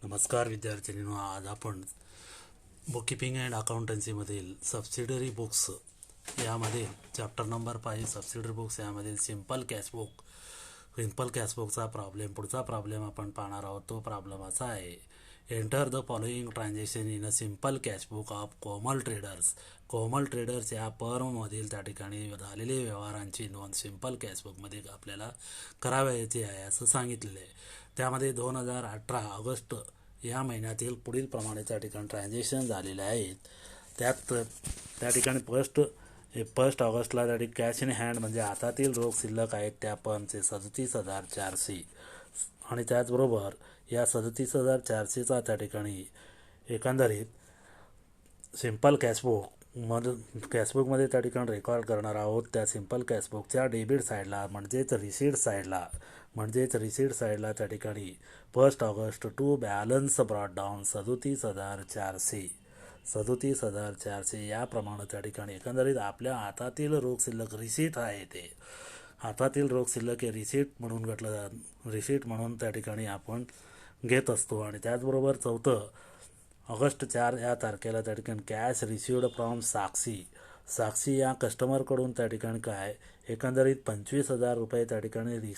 नमस्कार विद्यार्थिनींनो, आज आपण बुककीपिंग अँड अकाउंटन्सीमधील सबसिडरी बुक्स यामध्ये चॅप्टर नंबर 5 सबसिडरी बुक्स यामधील सिंपल कॅशबुकचा पुढचा प्रॉब्लेम आपण पाहणार आहोत. तो प्रॉब्लेम असा आहे: enter the following transaction in a simple cashbook of Komal traders या फर्ममधील त्या ठिकाणी झालेले व्यवहारांची नोंद सिंपल कॅशबुकमध्ये आपल्याला करावयाची आहे असं सांगितलेलं आहे. त्यामध्ये 2018 ऑगस्ट या महिन्यातील पुढील प्रमाणे त्या ठिकाणी ट्रान्झॅक्शन झालेले आहेत. त्या ठिकाणी फर्स्ट ऑगस्टला त्या ठिकाणी कॅश इन हँड म्हणजे हातातील रोख शिल्लक आहेत त्या फर्मचे 37,400 आणि त्याचबरोबर या 37,400चा त्या ठिकाणी एकंदरीत सिंपल कॅशबुकमध्ये त्या ठिकाणी रेकॉर्ड करणार आहोत. त्या सिंपल कॅशबुकच्या डेबिट साईडला म्हणजेच रिसीट साईडला त्या ठिकाणी 1 August to balance brought down 37,400 याप्रमाणे त्या ठिकाणी एकंदरीत आपल्या हातातील रोख शिल्लक रिसीट आहे. ते हातातील रोख शिल्लक हे रिसीट म्हणून त्या ठिकाणी आपण घेत असतो. आणि त्याचबरोबर 4 ऑगस्ट 4 या तारखेला त्या ठिकाणी कॅश रिसिव्ड फ्रॉम साक्षी या कस्टमरकडून त्या ठिकाणी एकंदरीत 25,000 रुपये त्या ठिकाणी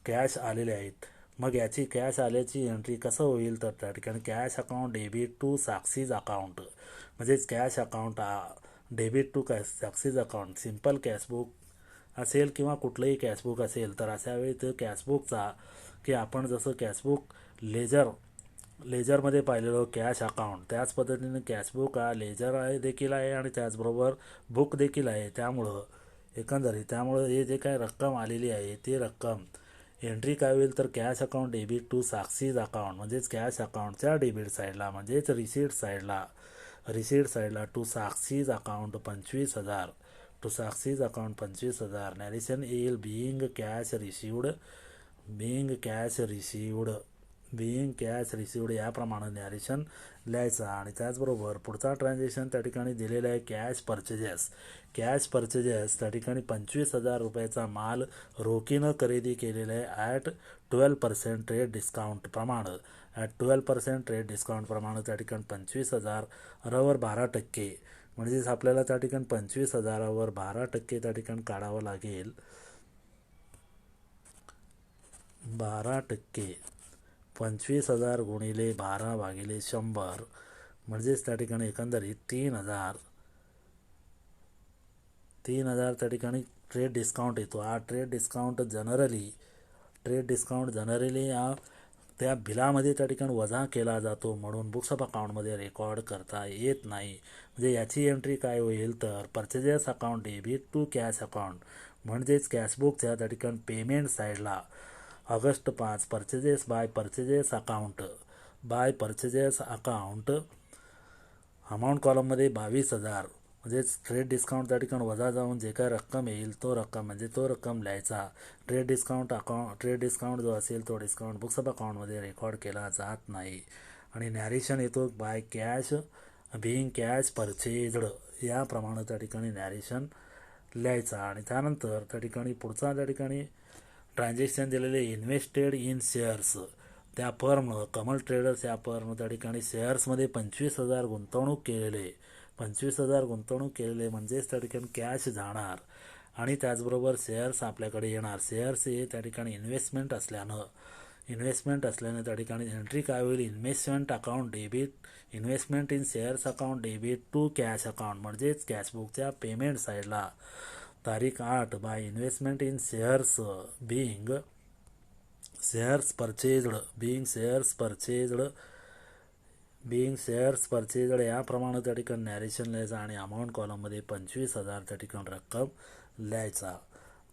कॅश आलेले आहेत. मग याची कॅश आल्याची एंट्री कसं होईल तर त्या ठिकाणी cash account debit to Sakshi's account म्हणजेच cash account debit to Sakshi's account simple cashbook असेल किंवा कुठलंही कॅशबुक असेल तर अशा वेळी ते कॅशबुकचा की आपण जसं कॅशबुक लेजरमध्ये पाहिलेलो कॅश अकाउंट त्याच पद्धतीने कॅशबुक हा लेजर देखील आहे आणि त्याचबरोबर बुक देखील आहे. त्यामुळं हे जे काय रक्कम आलेली आहे ती रक्कम एंट्री काय होईल तर cash account debit to Sakshi's account म्हणजेच कॅश अकाउंटच्या डेबिट साईडला म्हणजेच रिसीट साईडला टू साक्षीज अकाउंट 25,000 नॅरेशन येईल बिईंग कॅश रिसिव्ड याप्रमाणे नॅरेशन लिहायचं. आणि त्याचबरोबर पुढचा ट्रान्झॅक्शन त्या ठिकाणी दिलेला आहे कॅश परचेजेस त्या ठिकाणी 25,000 रुपयाचा माल रोखीनं खरेदी केलेला आहे ॲट 12% ट्रेड डिस्काउंट प्रमाणे त्या ठिकाणी 25,000वर 12% म्हणजेच आपल्याला त्या ठिकाणी 25,000वर 12% त्या ठिकाणी काढावं लागेल. 12% 25,000 गुणिले 12 भागिले 100 म्हणजेच त्या ठिकाणी एकंदरीत 3,000 त्या ठिकाणी ट्रेड डिस्काउंट येतो. हा ट्रेड डिस्काउंट जनरली हा त्या बिलामध्ये त्या ठिकाणी वजा केला जातो म्हणून बुक्स ऑफ अकाउंटमध्ये रेकॉर्ड करता येत नाही. म्हणजे याची एंट्री काय होईल तर purchases account debit to cash account म्हणजेच कॅशबुकच्या त्या ठिकाणी पेमेंट साईडला August 5 purchases by purchases account amount कॉलममध्ये 22,000 म्हणजेच ट्रेड डिस्काउंट त्या ठिकाणी वजा जाऊन जे काय रक्कम येईल तो रक्कम लिहायचा. ट्रेड डिस्काउंट जो असेल तो डिस्काउंट बुक्स ऑफ अकाउंटमध्ये रेकॉर्ड केला जात नाही. आणि नॅरेशन येतो बाय बिईंग कॅश परचेज्ड याप्रमाणे त्या ठिकाणी नॅरेशन लिहायचा. आणि त्यानंतर त्या ठिकाणी पुढचा त्या ठिकाणी ट्रान्झॅक्शन दिलेले इन्व्हेस्टेड इन शेअर्स त्या फर्मनं कमल ट्रेडर्स या फर्मनं त्या ठिकाणी शेअर्समध्ये 25,000 गुंतवणूक केलेले म्हणजेच त्या ठिकाणी कॅश जाणार आणि त्याचबरोबर शेअर्स आपल्याकडे येणार. शेअर्स हे त्या ठिकाणी इन्व्हेस्टमेंट असल्यानं त्या ठिकाणी एंट्री काय होईल investment in shares account debit to cash account म्हणजेच कॅशबुकच्या पेमेंट साईडला तारीख 8 by investment in shares being shares purchased याप्रमाणे त्या ठिकाणी नॅरेशन लिहायचं आणि अमाऊंट कॉलममध्ये 25,000 त्या ठिकाणी रक्कम लिहायचा.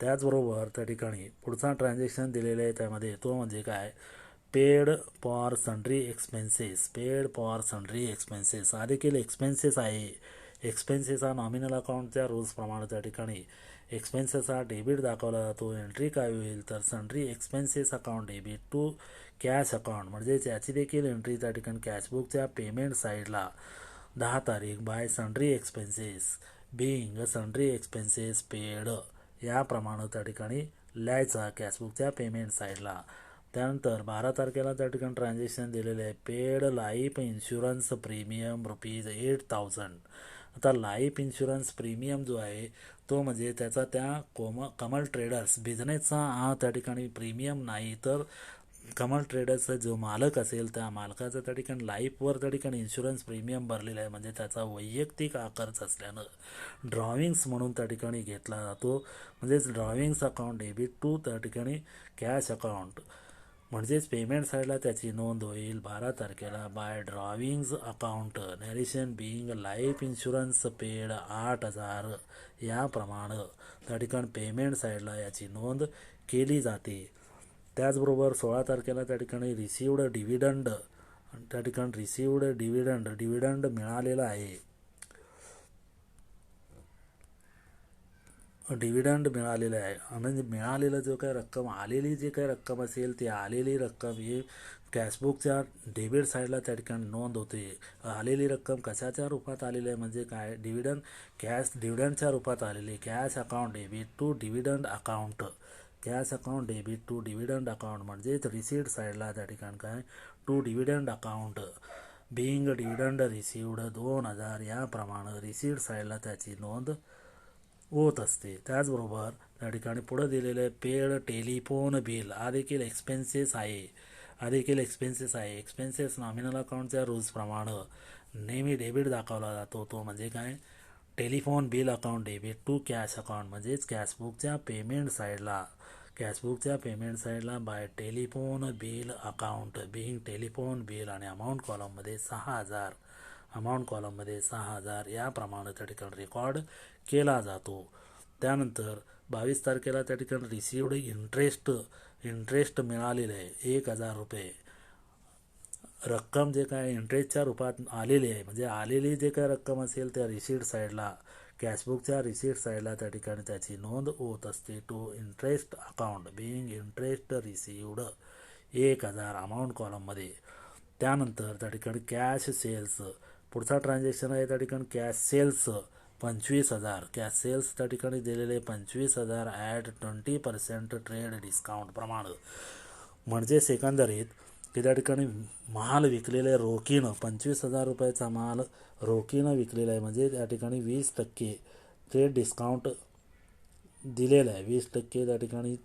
त्याचबरोबर त्या ठिकाणी पुढचा ट्रान्झॅक्शन दिलेला आहे त्यामध्ये तो म्हणजे काय पेड फॉर सन्ड्री एक्सपेन्सेस हा देखील एक्सपेन्सेस आहे. एक्सपेन्सेस हा नॉमिनल अकाउंटच्या रूल्सप्रमाणे त्या ठिकाणी एक्सपेन्सेस हा डेबिट दाखवला जातो. एंट्री काय होईल तर sundry expenses account debit to cash account म्हणजेच याची देखील एंट्री त्या ठिकाणी कॅशबुकच्या पेमेंट साईडला 10 तारीख बाय सन्ड्री एक्सपेन्सेस पेड याप्रमाणे त्या ठिकाणी लिहायचा कॅशबुकच्या पेमेंट साईडला. त्यानंतर 12 तारखेला त्या ठिकाणी ट्रान्झॅक्शन दिलेले आहे. Paid life insurance premium ₹8,000. आता लाईफ इन्शुरन्स प्रीमियम जो आहे तो म्हणजे त्याचा त्या कमल ट्रेडर्स बिझनेसचा हा त्या ठिकाणी प्रीमियम नाही, तर कमल ट्रेडर्सचा जो मालक असेल त्या मालकाचा त्या ठिकाणी लाईफवर त्या ठिकाणी इन्शुरन्स प्रीमियम भरलेला आहे. म्हणजे त्याचा वैयक्तिक खर्च असल्यानं ड्रॉविंग्स म्हणून त्या ठिकाणी घेतला जातो. म्हणजेच ड्रॉविंग्स अकाउंट डेबिट टू त्या ठिकाणी कॅश अकाउंट, म्हणजेच पेमेंट साईडला त्याची नोंद होईल 12 तारखेला by drawings account. Narration being life insurance paid 8,000 याप्रमाणे त्या ठिकाणी पेमेंट साईडला याची नोंद केली जाते. त्याचबरोबर 16 तारखेला त्या ठिकाणी रिसिवड डिव्हिडंड त्या ठिकाणी रिसिवड डिव्हिडंड मिळालेला आहे. डिव्हिडंड मिळालेलं आहे आणि मिळालेलं जो काही रक्कम आलेली जी काही रक्कम असेल ती आलेली रक्कम ही कॅशबुकच्या डेबिट साईडला त्या ठिकाणी नोंद होते. आलेली रक्कम कशाच्या रूपात आलेली आहे म्हणजे काय, डिव्हिडंडच्या रूपात आलेली. Cash account debit to dividend account, cash account debit to dividend account म्हणजेच रिसीट साईडला त्या ठिकाणी काय to dividend account being dividend received 2,000 याप्रमाणे रिसीट साईडला त्याची नोंद होत असते. त्याचबरोबर त्या ठिकाणी पुढे दिलेले पेड टेलिफोन बिल हा देखील एक्सपेन्सेस आहे. एक्सपेन्सेस नॉमिनल अकाउंटच्या रूल्सप्रमाणे नेहमी डेबिट दाखवला जातो. तो म्हणजे काय, telephone bill account debit to cash account म्हणजेच कॅशबुकच्या पेमेंट साईडला by telephone bill account being telephone bill आणि अमाऊंट कॉलममध्ये 6,000 याप्रमाणे त्या ठिकाणी रेकॉर्ड केला जातो. त्यानंतर 22 तारखेला त्या ठिकाणी रिसिवड इंटरेस्ट मिळालेले आहे ₹1,000. रक्कम जे काय इंटरेस्टच्या रूपात आलेली आहे म्हणजे आलेली जे काय रक्कम असेल त्या रिसीट साईडला कॅशबुकच्या रिसीट साईडला त्या ठिकाणी त्याची नोंद होत असते. To interest account being interest received 1,000 amount कॉलममध्ये. त्यानंतर त्या ठिकाणी कॅश सेल्स पुढचा ट्रान्झॅक्शन आहे त्या ठिकाणी कॅश सेल्स 25,000. कॅश सेल्स त्या ठिकाणी दिलेले 25,000 ॲट 20% ट्रेड डिस्काउंट प्रमाणे. म्हणजे एकंदरीत की त्या ठिकाणी माल विकलेले रोखीनं 25,000 रुपयाचा माल रोखीनं विकलेला आहे म्हणजे त्या ठिकाणी 20% ट्रेड डिस्काउंट दिलेलं आहे. 20% त्या ठिकाणी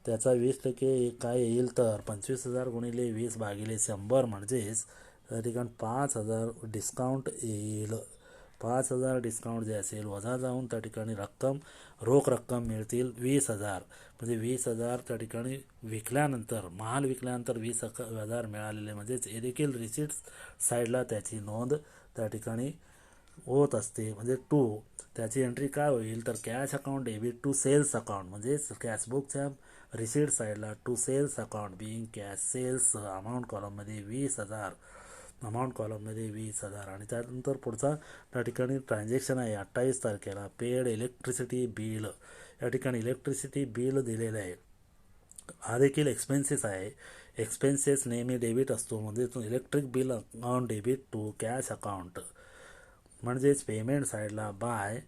त्याचा 20% काय येईल तर 25,000 गुणिले 20/100 म्हणजेच त्या ठिकाणी 5,000 डिस्काउंट येईल. 5,000 डिस्काउंट जे असेल वजा जाऊन त्या ठिकाणी रोख रक्कम मिळतील 20,000. म्हणजे 20,000 त्या ठिकाणी माल विकल्यानंतर 20,000 मिळालेले म्हणजेच हे देखील रिसीट साईडला त्याची नोंद त्या ठिकाणी होत असते. म्हणजे त्याची एंट्री काय होईल तर cash account debit to sales account म्हणजेच कॅशबुकच्या रिसीट साईडला to sales account being cash sales amount कॉलममध्ये 20,000 आणि त्यानंतर पुढचा त्या ठिकाणी ट्रान्झॅक्शन आहे 28 तारखेला पेड इलेक्ट्रिसिटी बिल. या ठिकाणी इलेक्ट्रिसिटी बिल दिलेलं आहे. हा देखील एक्सपेन्सेस आहे. एक्सपेन्सेस नेहमी डेबिट असतो म्हणजे electric bill account debit to cash account म्हणजेच पेमेंट साईडला by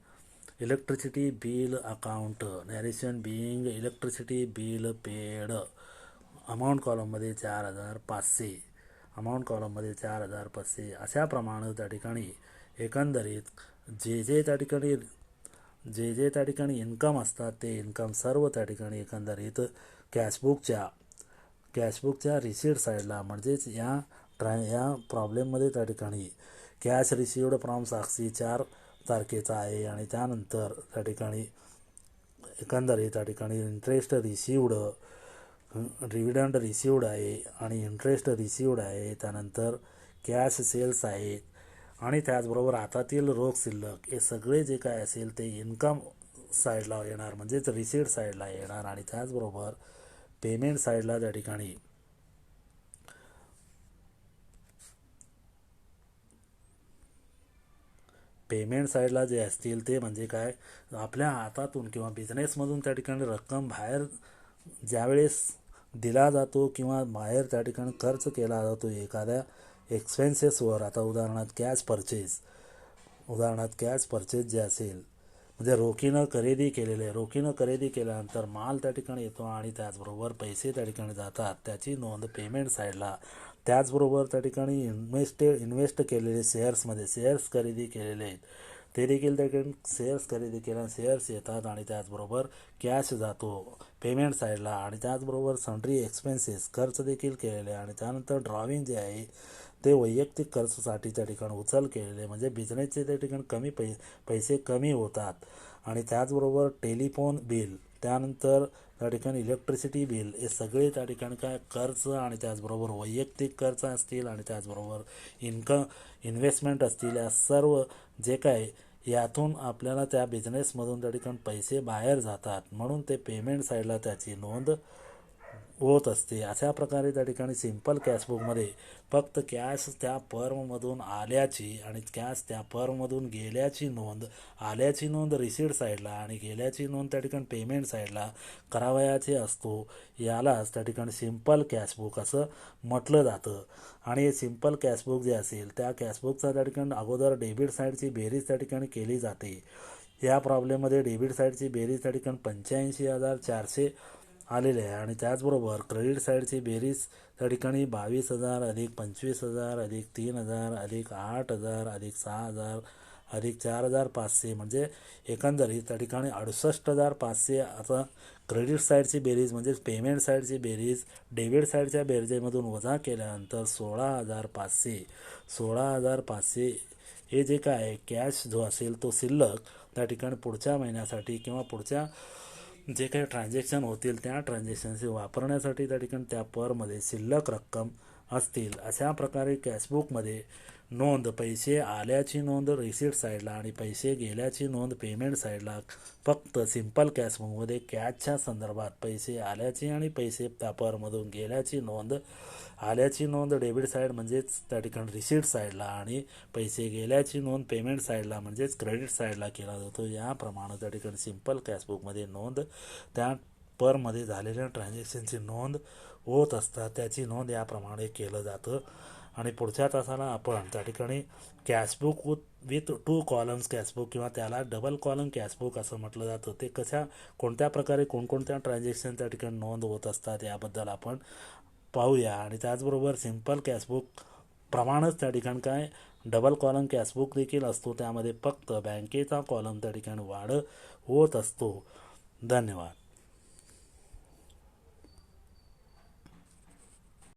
electricity bill account. Narration being electricity bill paid amount कॉलममध्ये 4,500 अशाप्रमाणे त्या ठिकाणी एकंदरीत जे त्या ठिकाणी इन्कम असतात ते इन्कम सर्व त्या ठिकाणी एकंदरीत कॅशबुकच्या रिसीट साईडला म्हणजेच या प्रॉब्लेममध्ये त्या ठिकाणी कॅश रिसिवड फ्रॉम साक्षी 4 तारखेचा आहे आणि त्यानंतर त्या ठिकाणी एकंदरीत त्या ठिकाणी इंटरेस्ट रिसिवड डिव्हिडंड रिसिवड आहे आणि इंटरेस्ट रिसिवड आहे. त्यानंतर कॅश सेल्स आहेत आणि त्याचबरोबर हातातील रोख शिल्लक हे सगळे जे काय असेल ते इन्कम साईडला येणार म्हणजेच रिसीट साईडला येणार आणि त्याचबरोबर पेमेंट साईडला त्या ठिकाणी जे असतील ते म्हणजे काय, आपल्या हातातून किंवा बिझनेसमधून त्या ठिकाणी रक्कम बाहेर ज्यावेळेस दिला जातो किंवा बाहेर त्या ठिकाणी खर्च केला जातो एखाद्या एक्सपेन्सेसवर. आता उदाहरणार्थ कॅश परचेस जे असेल म्हणजे रोखीनं खरेदी केल्यानंतर माल त्या ठिकाणी येतो आणि त्याचबरोबर पैसे त्या ठिकाणी जातात, त्याची नोंद पेमेंट साईडला. त्याचबरोबर त्या ठिकाणी इन्व्हेस्ट केलेले शेअर्स खरेदी केलेले आहेत ते देखील त्या ठिकाणी शेअर्स खरेदी केल्या शेअर्स येतात आणि त्याचबरोबर कॅश जातो पेमेंट साईडला. आणि त्याचबरोबर सन्ड्री एक्सपेन्सेस खर्च देखील केलेले आणि त्यानंतर ड्रॉविंग जे आहे ते वैयक्तिक खर्चासाठी त्या ठिकाणी उचल केलेले, म्हणजे बिझनेसचे त्या ठिकाणी पैसे कमी होतात. आणि त्याचबरोबर टेलिफोन बिल, त्यानंतर त्या ठिकाणी इलेक्ट्रिसिटी बिल, हे सगळे त्या ठिकाणी काय खर्च आणि त्याचबरोबर वैयक्तिक खर्च असतील आणि त्याचबरोबर इन्व्हेस्टमेंट असतील, या सर्व जे काय यातून आपल्याला त्या बिझनेसमधून त्या ठिकाणी पैसे बाहेर जातात, म्हणून ते पेमेंट साईडला त्याची नोंद होत असते. अशा प्रकारे त्या ठिकाणी सिम्पल कॅशबुकमध्ये फक्त कॅश त्या फर्ममधून आल्याची आणि कॅश त्या फर्ममधून आल्याची नोंद रिसीट साईडला आणि गेल्याची नोंद त्या ठिकाणी पेमेंट साईडला करावयाची असतो. यालाच त्या ठिकाणी सिम्पल कॅशबुक असं म्हटलं जातं. आणि हे सिम्पल कॅशबुक जे असेल त्या कॅशबुकचा त्या ठिकाणी अगोदर डेबिट साईडची बेरीज त्या ठिकाणी केली जाते. या प्रॉब्लेममध्ये डेबिट साईडची बेरीज त्या ठिकाणी 85,400 आलेले आहे आणि त्याचबरोबर क्रेडिट साईडची बेरीज त्या ठिकाणी 22,000 अधिक 25,000 अधिक 3,000 अधिक 8,000 अधिक 6,000 अधिक 4,500 म्हणजे एकंदरीत त्या ठिकाणी 68,500. आता क्रेडिट साईडची बेरीज म्हणजे पेमेंट साईडची बेरीज डेबिट साईडच्या बेरजेमधून वजा केल्यानंतर 16,500 हे जे काय कॅश जो असेल तो शिल्लक त्या ठिकाणी पुढच्या महिन्यासाठी किंवा पुढच्या जे काही ट्रान्झॅक्शन होतील त्या ट्रान्झॅक्शनचे वापरण्यासाठी त्या ठिकाणी त्या परमध्ये शिल्लक रक्कम असतील. अशा प्रकारे कॅशबुकमध्ये नोंद पैसे आल्याची नोंद रिसीट साईडला आणि पैसे गेल्याची नोंद पेमेंट साईडला. फक्त सिम्पल कॅशबुकमध्ये कॅशच्या संदर्भात पैसे आल्याची आणि पैसे त्या परमधून गेल्याची नोंद आल्याची नोंद डेबिट साईड म्हणजेच त्या ठिकाणी रिसीट साईडला आणि पैसे गेल्याची नोंद पेमेंट साईडला म्हणजेच क्रेडिट साईडला केला जातो. याप्रमाणे त्या ठिकाणी सिम्पल कॅशबुकमध्ये नोंद त्या परमध्ये झालेल्या ट्रान्झॅक्शनची नोंद होत असतात, त्याची नोंद याप्रमाणे केलं जातं. आणि पुढच्या तासाला आपण त्या ठिकाणी कॅशबुक विथ 2 कॉलम्स कॅशबुक किंवा त्याला डबल कॉलम कॅशबुक असं म्हटलं जातं, ते कोणत्या प्रकारे कोणकोणत्या ट्रान्झॅक्शन त्या ठिकाणी नोंद होत असतात याबद्दल आपण पाहूया. आणि त्याचबरोबर सिम्पल कॅशबुक प्रमाणच त्या ठिकाणी काय डबल कॉलम कॅशबुक देखील असतो, त्यामध्ये फक्त बँकेचा कॉलम त्या ठिकाणी वाढ होत असतो. धन्यवाद.